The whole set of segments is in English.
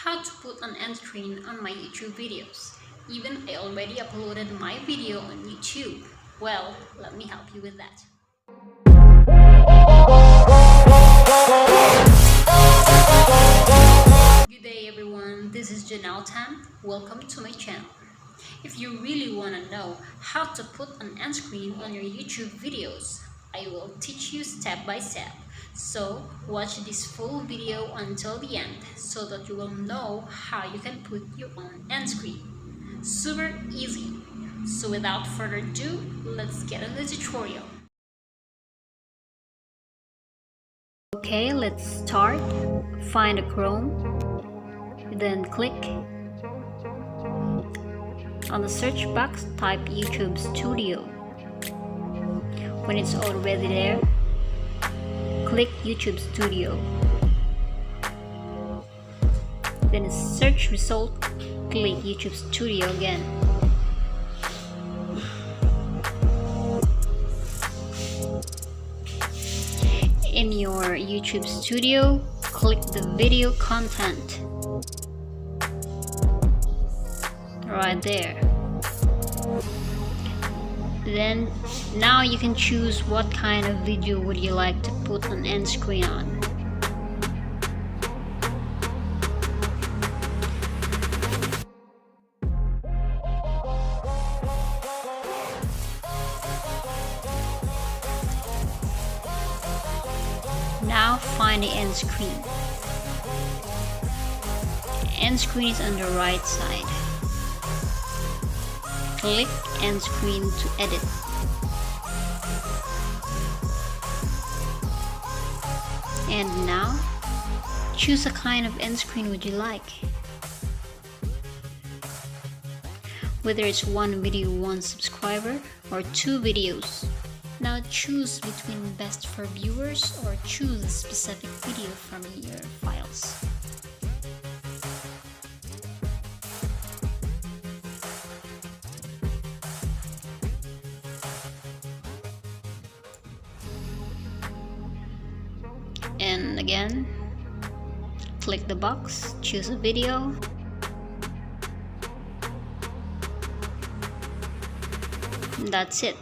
how to put an end screen on my YouTube videos. Even I already uploaded my video on YouTube. Well, let me help you with that. Good day everyone, this is Ganelle. Welcome to my channel. If you really want to know how to put an end screen on your YouTube videos, I will teach you step by step. So watch this full video until the end so that you will know how you can put your own end screen. Super easy. So without further ado, let's get into the tutorial. Okay, let's start. Find a Chrome, then click on the search box, type YouTube Studio. When it's already there, click YouTube Studio. Then in search result, click YouTube Studio again. In your YouTube Studio, click the video content right there. Then now you can choose what kind of video would you like to put an end screen on. Now find the end screen. End screen is on the right side. Click end screen to edit. And now choose a kind of end screen would you like. Whether it's one video, one subscriber, or two videos. Now choose between best for viewers or choose a specific video from your files. And again, click the box, choose a video. That's it.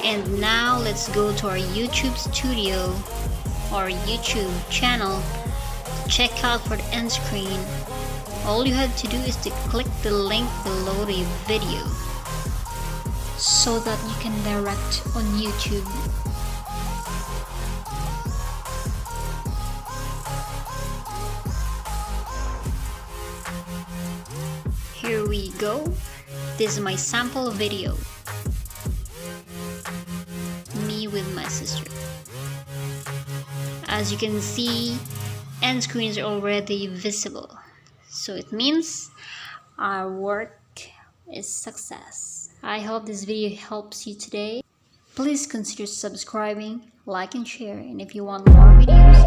And now let's go to our YouTube Studio or YouTube channel to check out for the end screen. All you have to do is to click the link below the video so that you can direct on YouTube. Here we go. This is my sample video. Me with my sister. As you can see, end screens are already visible. So it means our work is success. I hope this video helps you today. Please consider subscribing, like and share. And if you want more videos,